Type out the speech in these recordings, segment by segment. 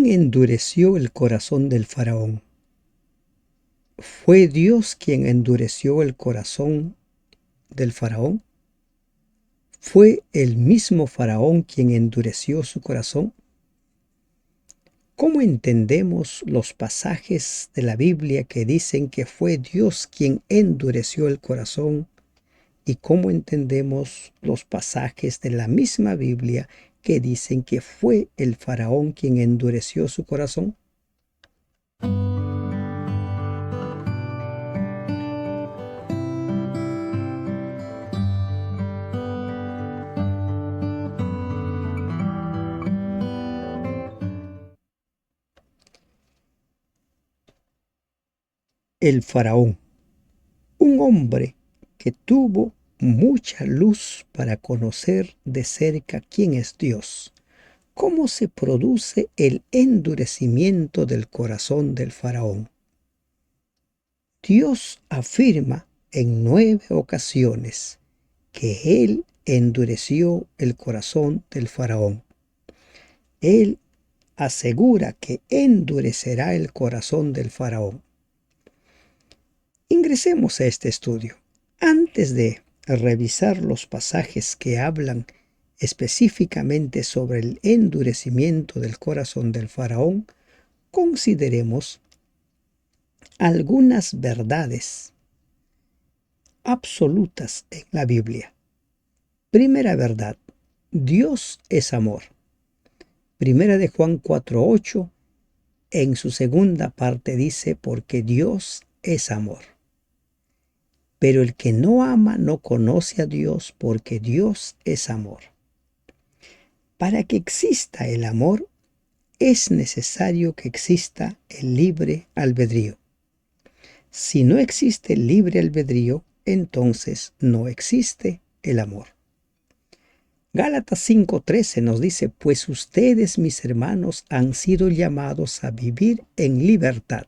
¿Quién endureció el corazón del faraón? ¿Fue Dios quien endureció el corazón del faraón? ¿Fue el mismo faraón quien endureció su corazón? ¿Cómo entendemos los pasajes de la Biblia que dicen que fue Dios quien endureció el corazón? ¿Y cómo entendemos los pasajes de la misma Biblia que dicen que fue el faraón quien endureció su corazón? El faraón, un hombre que tuvo mucha luz para conocer de cerca quién es Dios. ¿Cómo se produce el endurecimiento del corazón del faraón? Dios afirma en 9 ocasiones que Él endureció el corazón del faraón. Él asegura que endurecerá el corazón del faraón. Ingresemos a este estudio. Antes de revisar los pasajes que hablan específicamente sobre el endurecimiento del corazón del faraón, consideremos algunas verdades absolutas en la Biblia. Primera verdad: Dios es amor. Primera de Juan 4:8, en su segunda parte dice: porque Dios es amor. Pero el que no ama no conoce a Dios, porque Dios es amor. Para que exista el amor, es necesario que exista el libre albedrío. Si no existe el libre albedrío, entonces no existe el amor. Gálatas 5:13 nos dice: pues ustedes, mis hermanos, han sido llamados a vivir en libertad,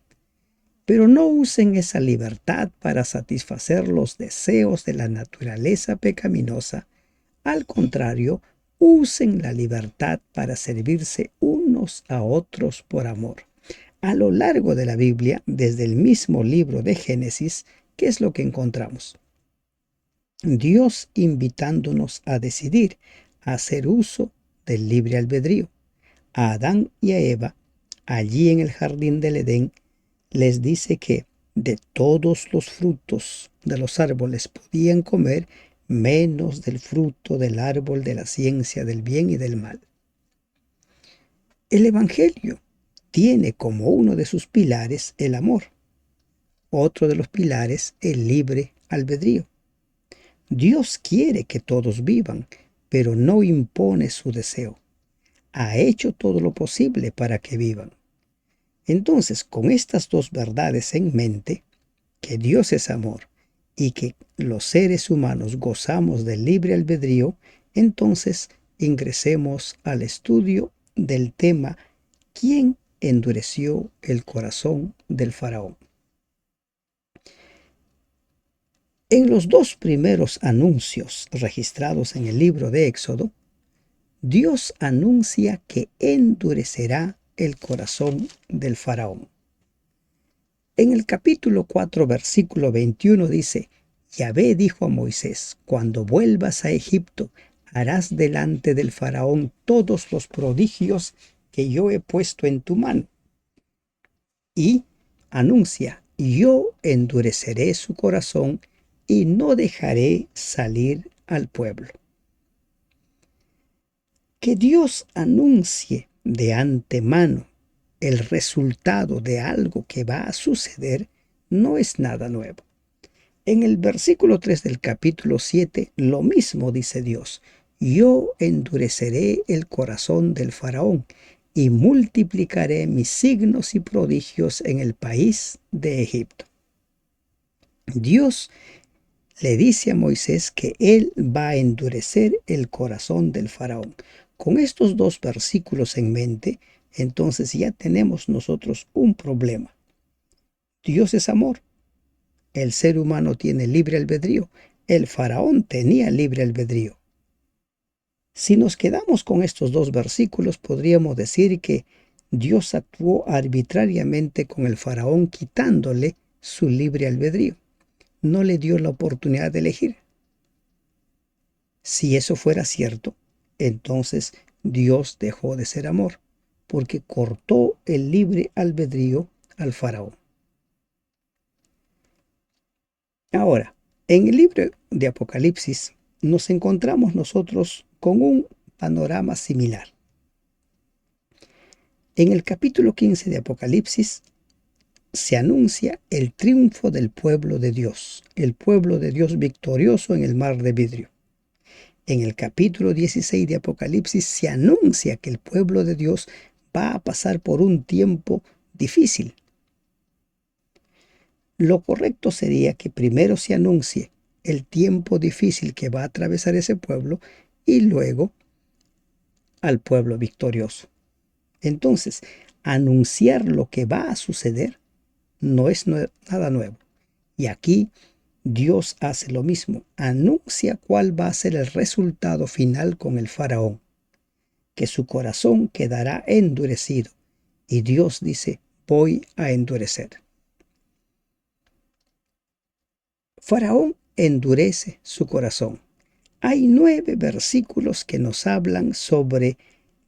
pero no usen esa libertad para satisfacer los deseos de la naturaleza pecaminosa. Al contrario, usen la libertad para servirse unos a otros por amor. A lo largo de la Biblia, desde el mismo libro de Génesis, ¿qué es lo que encontramos? Dios invitándonos a decidir, a hacer uso del libre albedrío. A Adán y a Eva, allí en el jardín del Edén, les dice que de todos los frutos de los árboles podían comer, menos del fruto del árbol de la ciencia del bien y del mal. El Evangelio tiene como uno de sus pilares el amor, otro de los pilares el libre albedrío. Dios quiere que todos vivan, pero no impone su deseo. Ha hecho todo lo posible para que vivan. Entonces, con estas dos verdades en mente, que Dios es amor y que los seres humanos gozamos del libre albedrío, entonces ingresemos al estudio del tema: ¿quién endureció el corazón del faraón? En los 2 primeros anuncios registrados en el libro de Éxodo, Dios anuncia que endurecerá el corazón del faraón. En el capítulo 4, versículo 21 dice: Yahvé dijo a Moisés: cuando vuelvas a Egipto, harás delante del faraón todos los prodigios que yo he puesto en tu mano. Y anuncia: yo endureceré su corazón y no dejaré salir al pueblo. Que Dios anuncie de antemano el resultado de algo que va a suceder no es nada nuevo. En el versículo 3 del capítulo 7, lo mismo dice Dios: yo endureceré el corazón del faraón y multiplicaré mis signos y prodigios en el país de Egipto. Dios le dice a Moisés que él va a endurecer el corazón del faraón. Con estos 2 versículos en mente, entonces ya tenemos nosotros un problema. Dios es amor. El ser humano tiene libre albedrío. El faraón tenía libre albedrío. Si nos quedamos con estos 2 versículos, podríamos decir que Dios actuó arbitrariamente con el faraón quitándole su libre albedrío. No le dio la oportunidad de elegir. Si eso fuera cierto, entonces Dios dejó de ser amor, porque cortó el libre albedrío al faraón. Ahora, en el libro de Apocalipsis nos encontramos nosotros con un panorama similar. En el capítulo 15 de Apocalipsis se anuncia el triunfo del pueblo de Dios, el pueblo de Dios victorioso en el mar de vidrio. En el capítulo 16 de Apocalipsis se anuncia que el pueblo de Dios va a pasar por un tiempo difícil. Lo correcto sería que primero se anuncie el tiempo difícil que va a atravesar ese pueblo y luego al pueblo victorioso. Entonces, anunciar lo que va a suceder no es nada nuevo. Y aquí Dios hace lo mismo, anuncia cuál va a ser el resultado final con el faraón, que su corazón quedará endurecido. Y Dios dice, voy a endurecer. Faraón endurece su corazón. Hay 9 versículos que nos hablan sobre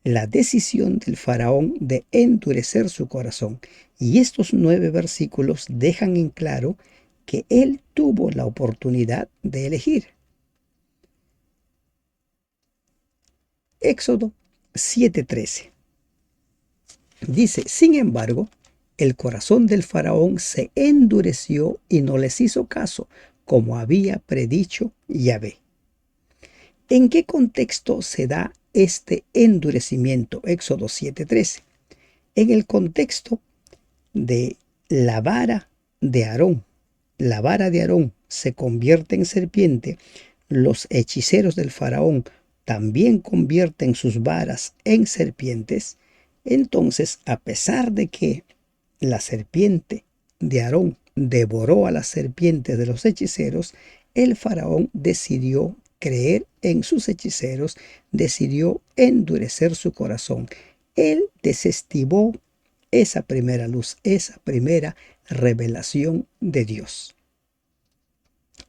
la decisión del faraón de endurecer su corazón. Y estos 9 versículos dejan en claro que él tuvo la oportunidad de elegir. Éxodo 7:13 dice, sin embargo, el corazón del faraón se endureció y no les hizo caso, como había predicho Yahvé. ¿En qué contexto se da este endurecimiento? Éxodo 7:13. En el contexto de la vara de Aarón. La vara de Aarón se convierte en serpiente. Los hechiceros del faraón también convierten sus varas en serpientes. Entonces, a pesar de que la serpiente de Aarón devoró a las serpientes de los hechiceros, el faraón decidió creer en sus hechiceros, decidió endurecer su corazón. Él desestimó esa primera luz, esa primera revelación de Dios.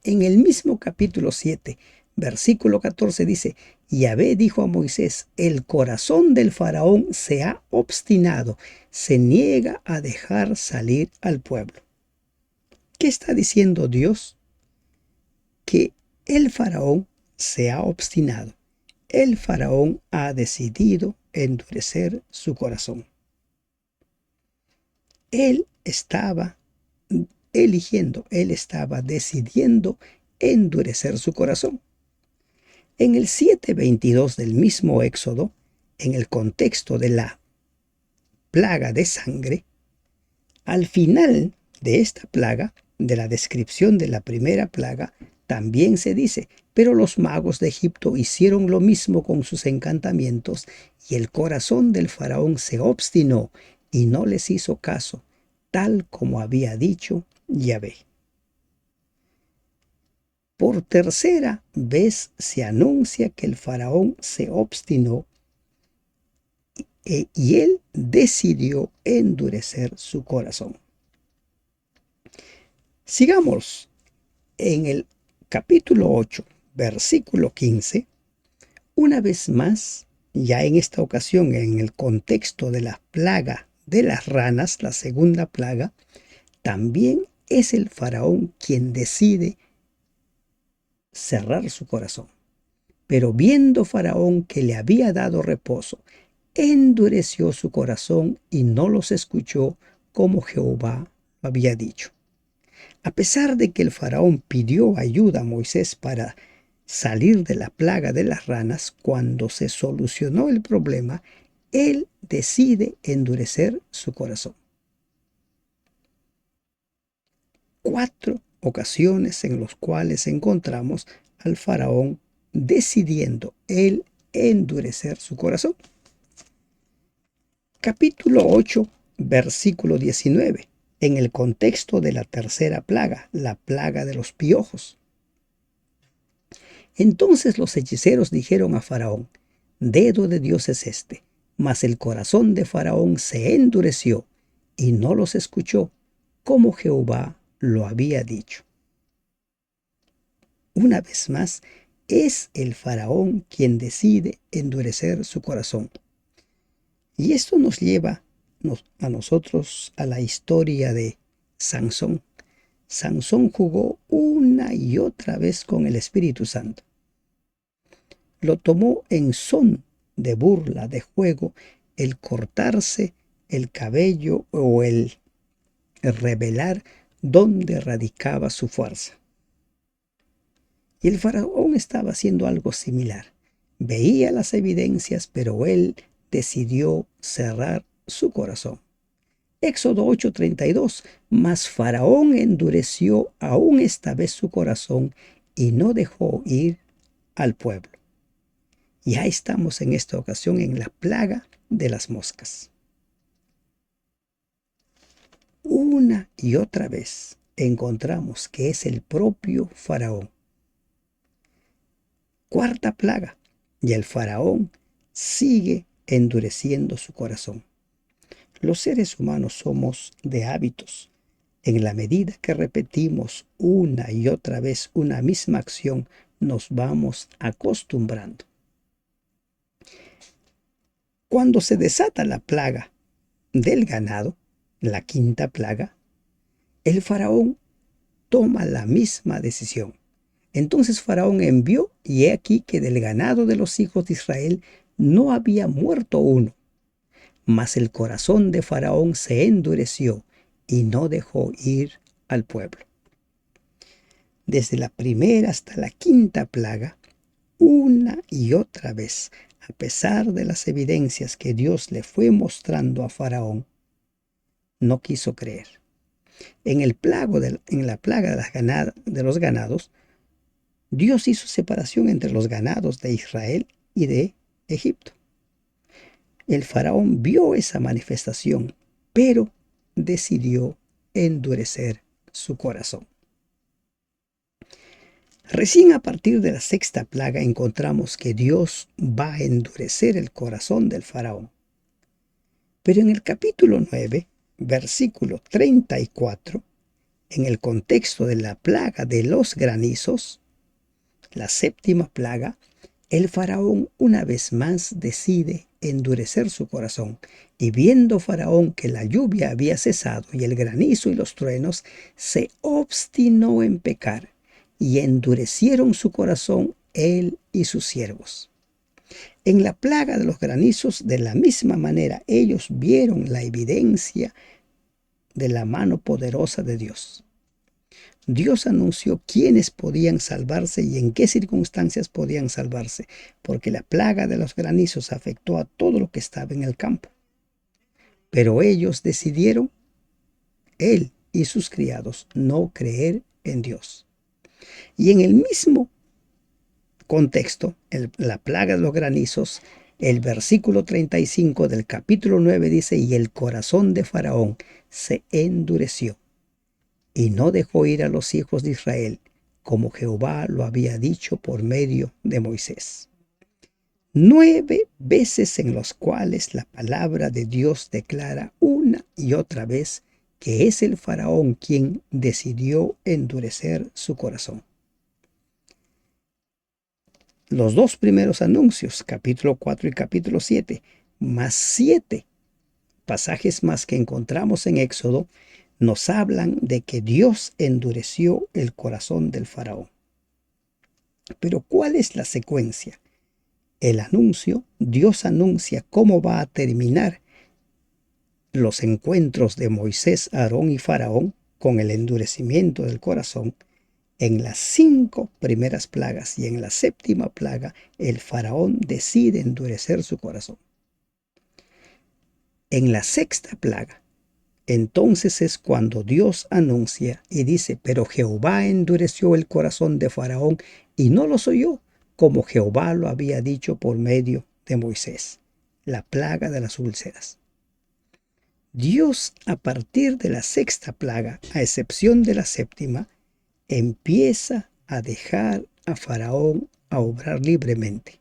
En el mismo capítulo 7, versículo 14 dice, Yahvé dijo a Moisés, el corazón del faraón se ha obstinado, se niega a dejar salir al pueblo. ¿Qué está diciendo Dios? Que el faraón se ha obstinado. El faraón ha decidido endurecer su corazón. Él estaba eligiendo, él estaba decidiendo endurecer su corazón. En el 7:22 del mismo Éxodo, en el contexto de la plaga de sangre, al final de esta plaga, de la descripción de la primera plaga, también se dice, pero los magos de Egipto hicieron lo mismo con sus encantamientos, y el corazón del faraón se obstinó y no les hizo caso, tal como había dicho Yahvé. Por tercera vez se anuncia que el faraón se obstinó y él decidió endurecer su corazón. Sigamos en el capítulo 8, versículo 15. Una vez más, ya en esta ocasión en el contexto de la plaga de las ranas, la segunda plaga, también es el faraón quien decide cerrar su corazón. Pero viendo Faraón que le había dado reposo, endureció su corazón y no los escuchó como Jehová lo había dicho. A pesar de que el faraón pidió ayuda a Moisés para salir de la plaga de las ranas, cuando se solucionó el problema, él decide endurecer su corazón. 4 ocasiones en las cuales encontramos al faraón decidiendo él endurecer su corazón. Capítulo 8, versículo 19, en el contexto de la tercera plaga, la plaga de los piojos. Entonces los hechiceros dijeron a Faraón, dedo de Dios es este, Mas el corazón de Faraón se endureció y no los escuchó, como Jehová lo había dicho. Una vez más, es el Faraón quien decide endurecer su corazón. Y esto nos lleva a nosotros a la historia de Sansón. Sansón jugó una y otra vez con el Espíritu Santo. Lo tomó en son de burla, de juego, el cortarse el cabello o el revelar dónde radicaba su fuerza. Y el faraón estaba haciendo algo similar. Veía las evidencias, pero él decidió cerrar su corazón. Éxodo 8:32. Mas Faraón endureció aún esta vez su corazón y no dejó ir al pueblo. Ya estamos en esta ocasión en la plaga de las moscas. Una y otra vez encontramos que es el propio Faraón. Cuarta plaga, y el Faraón sigue endureciendo su corazón. Los seres humanos somos de hábitos. En la medida que repetimos una y otra vez una misma acción, nos vamos acostumbrando. Cuando se desata la plaga del ganado, la quinta plaga, el faraón toma la misma decisión. Entonces Faraón envió, y he aquí que del ganado de los hijos de Israel no había muerto uno. Mas el corazón de Faraón se endureció y no dejó ir al pueblo. Desde la primera hasta la quinta plaga, una y otra vez, a pesar de las evidencias que Dios le fue mostrando a Faraón, no quiso creer. En la plaga de los ganados, Dios hizo separación entre los ganados de Israel y de Egipto. El faraón vio esa manifestación, pero decidió endurecer su corazón. Recién a partir de la sexta plaga encontramos que Dios va a endurecer el corazón del faraón. Pero en el capítulo 9, versículo 34, en el contexto de la plaga de los granizos, la séptima plaga, el faraón una vez más decide endurecer su corazón, y viendo Faraón que la lluvia había cesado y el granizo y los truenos, se obstinó en pecar, y endurecieron su corazón él y sus siervos. En la plaga de los granizos, de la misma manera, ellos vieron la evidencia de la mano poderosa de Dios. Dios anunció quiénes podían salvarse y en qué circunstancias podían salvarse, porque la plaga de los granizos afectó a todo lo que estaba en el campo. Pero ellos decidieron, él y sus criados, no creer en Dios. Y en el mismo contexto, la plaga de los granizos, el versículo 35 del capítulo 9 dice: y el corazón de Faraón se endureció y no dejó ir a los hijos de Israel, como Jehová lo había dicho por medio de Moisés. 9 veces en los cuales la palabra de Dios declara una y otra vez que es el faraón quien decidió endurecer su corazón. Los dos primeros anuncios, capítulo 4 y capítulo 7, más 7 pasajes más que encontramos en Éxodo, nos hablan de que Dios endureció el corazón del faraón. Pero ¿cuál es la secuencia? El anuncio, Dios anuncia cómo va a terminar los encuentros de Moisés, Aarón y Faraón con el endurecimiento del corazón. En las 5 primeras plagas y en la séptima plaga, el faraón decide endurecer su corazón. En la sexta plaga, entonces es cuando Dios anuncia y dice: pero Jehová endureció el corazón de Faraón y no los oyó, como Jehová lo había dicho por medio de Moisés. La plaga de las úlceras. Dios, a partir de la sexta plaga, a excepción de la séptima, empieza a dejar a Faraón a obrar libremente.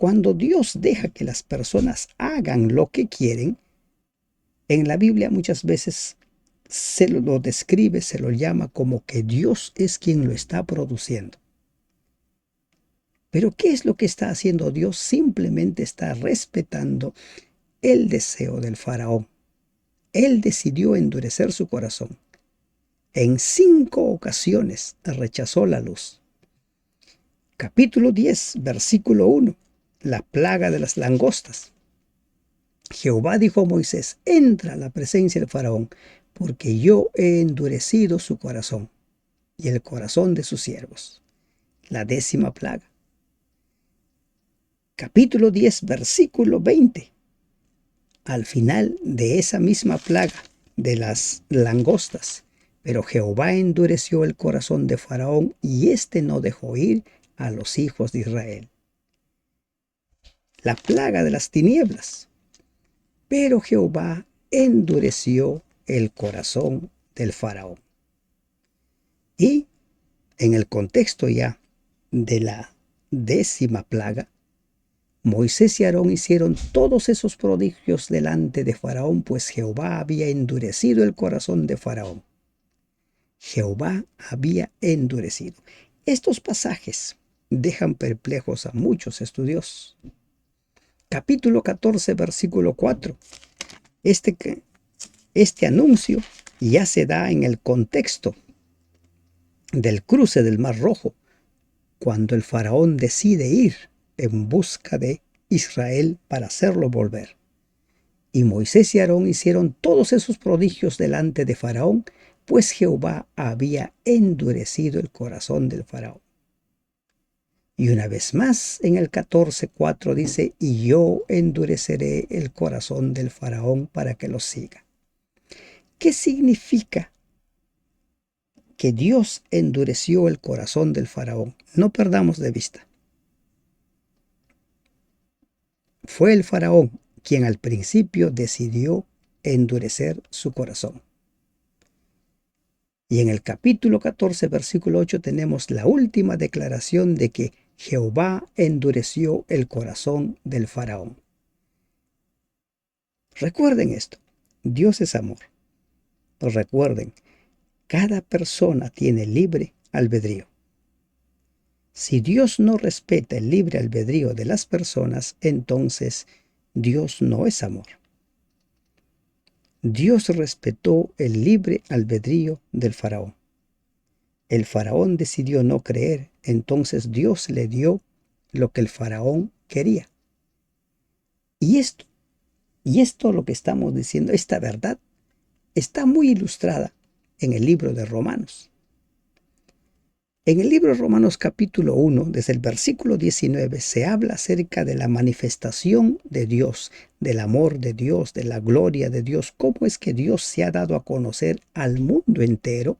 Cuando Dios deja que las personas hagan lo que quieren, en la Biblia muchas veces se lo describe, se lo llama como que Dios es quien lo está produciendo. Pero ¿qué es lo que está haciendo Dios? Simplemente está respetando el deseo del faraón. Él decidió endurecer su corazón. En 5 ocasiones rechazó la luz. Capítulo 10, versículo 1. La plaga de las langostas. Jehová dijo a Moisés: entra a la presencia del faraón, porque yo he endurecido su corazón y el corazón de sus siervos. La 10ª plaga. Capítulo 10, versículo 20. Al final de esa misma plaga de las langostas, pero Jehová endureció el corazón de Faraón y éste no dejó ir a los hijos de Israel. La plaga de las tinieblas. Pero Jehová endureció el corazón del Faraón. Y en el contexto ya de la 10ª plaga, Moisés y Aarón hicieron todos esos prodigios delante de Faraón, pues Jehová había endurecido el corazón de Faraón. Jehová había endurecido. Estos pasajes dejan perplejos a muchos estudiosos. Capítulo 14, versículo 4. Este anuncio ya se da en el contexto del cruce del Mar Rojo, cuando el faraón decide ir en busca de Israel para hacerlo volver. Y Moisés y Aarón hicieron todos esos prodigios delante de Faraón, pues Jehová había endurecido el corazón del faraón. Y una vez más en el 14:4 dice: y yo endureceré el corazón del faraón para que lo siga. ¿Qué significa que Dios endureció el corazón del faraón? No perdamos de vista. Fue el faraón quien al principio decidió endurecer su corazón. Y en el capítulo 14, versículo 8 tenemos la última declaración de que Jehová endureció el corazón del faraón. Recuerden esto, Dios es amor. Recuerden, cada persona tiene libre albedrío. Si Dios no respeta el libre albedrío de las personas, entonces Dios no es amor. Dios respetó el libre albedrío del faraón. El faraón decidió no creer, entonces Dios le dio lo que el faraón quería. Y esto lo que estamos diciendo, esta verdad, está muy ilustrada en el libro de Romanos. En el libro de Romanos capítulo 1, desde el versículo 19, se habla acerca de la manifestación de Dios, del amor de Dios, de la gloria de Dios, cómo es que Dios se ha dado a conocer al mundo entero,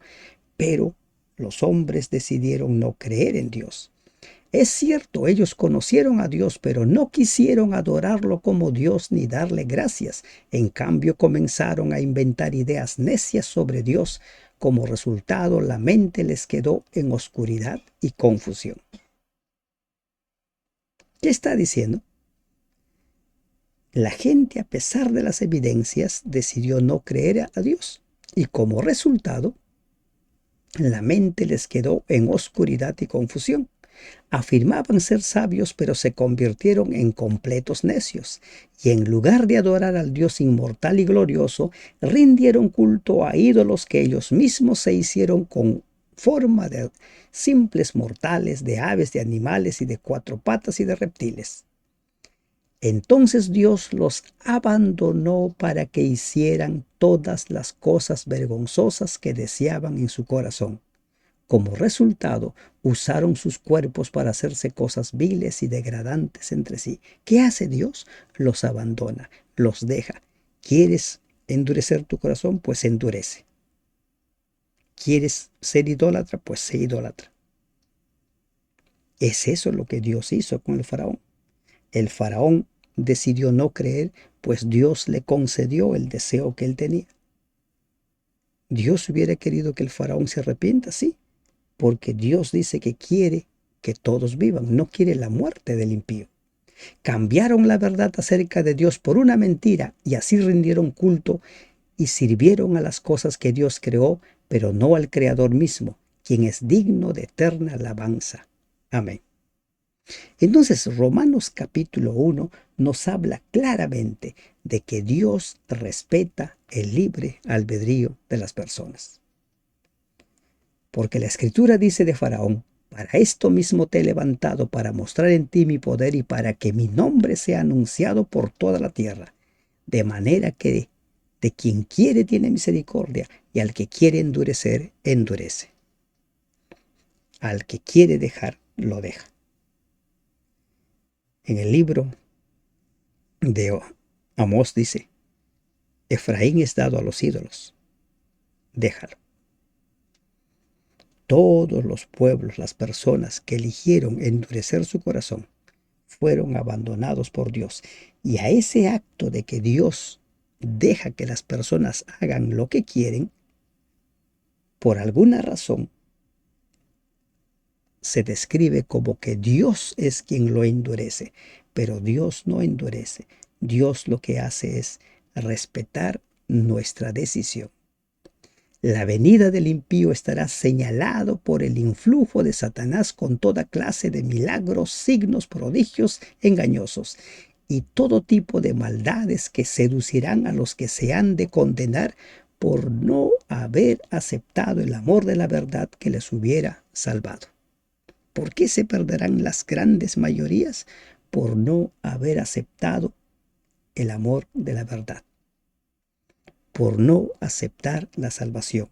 pero los hombres decidieron no creer en Dios. Es cierto, ellos conocieron a Dios, pero no quisieron adorarlo como Dios ni darle gracias. En cambio, comenzaron a inventar ideas necias sobre Dios. Como resultado, la mente les quedó en oscuridad y confusión. ¿Qué está diciendo? La gente, a pesar de las evidencias, decidió no creer a Dios. Y como resultado, la mente les quedó en oscuridad y confusión. Afirmaban ser sabios, pero se convirtieron en completos necios, y en lugar de adorar al Dios inmortal y glorioso, rindieron culto a ídolos que ellos mismos se hicieron con forma de simples mortales, de aves, de animales y de 4 patas y de reptiles. Entonces Dios los abandonó para que hicieran todas las cosas vergonzosas que deseaban en su corazón. Como resultado, usaron sus cuerpos para hacerse cosas viles y degradantes entre sí. ¿Qué hace Dios? Los abandona, los deja. ¿Quieres endurecer tu corazón? Pues endurece. ¿Quieres ser idólatra? Pues sé idólatra. Es eso lo que Dios hizo con el faraón. El faraón decidió no creer, pues Dios le concedió el deseo que él tenía. ¿Dios hubiera querido que el faraón se arrepienta? Sí. Porque Dios dice que quiere que todos vivan, no quiere la muerte del impío. Cambiaron la verdad acerca de Dios por una mentira y así rindieron culto y sirvieron a las cosas que Dios creó, pero no al Creador mismo, quien es digno de eterna alabanza. Amén. Entonces, Romanos capítulo 1 nos habla claramente de que Dios respeta el libre albedrío de las personas. Porque la Escritura dice de Faraón: para esto mismo te he levantado, para mostrar en ti mi poder y para que mi nombre sea anunciado por toda la tierra. De manera que de quien quiere tiene misericordia, y al que quiere endurecer, endurece. Al que quiere dejar, lo deja. En el libro de Amós dice: Efraín es dado a los ídolos, déjalo. Todos los pueblos, las personas que eligieron endurecer su corazón, fueron abandonados por Dios. Y a ese acto de que Dios deja que las personas hagan lo que quieren, por alguna razón se describe como que Dios es quien lo endurece, pero Dios no endurece. Dios lo que hace es respetar nuestra decisión. La venida del impío estará señalado por el influjo de Satanás con toda clase de milagros, signos, prodigios engañosos y todo tipo de maldades que seducirán a los que se han de condenar por no haber aceptado el amor de la verdad que les hubiera salvado. ¿Por qué se perderán las grandes mayorías? Por no haber aceptado el amor de la verdad, por no aceptar la salvación.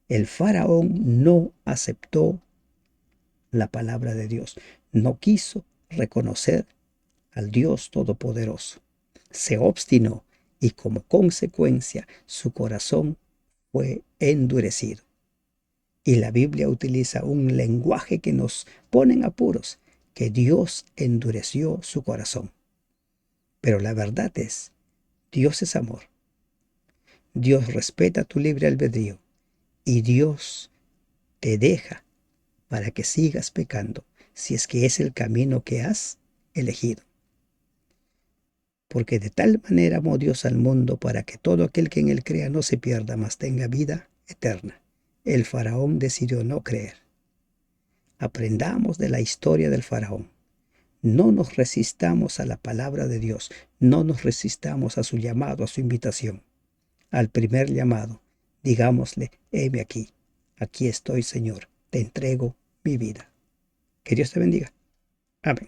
El faraón no aceptó la palabra de Dios, no quiso reconocer al Dios Todopoderoso. Se obstinó y como consecuencia su corazón fue endurecido. Y la Biblia utiliza un lenguaje que nos pone en apuros, que Dios endureció su corazón. Pero la verdad es, Dios es amor. Dios respeta tu libre albedrío y Dios te deja para que sigas pecando, si es que es el camino que has elegido. Porque de tal manera amó Dios al mundo para que todo aquel que en él crea no se pierda, mas tenga vida eterna. El faraón decidió no creer. Aprendamos de la historia del faraón. No nos resistamos a la palabra de Dios, no nos resistamos a su llamado, a su invitación. Al primer llamado, digámosle: heme aquí, aquí estoy, Señor, te entrego mi vida. Que Dios te bendiga. Amén.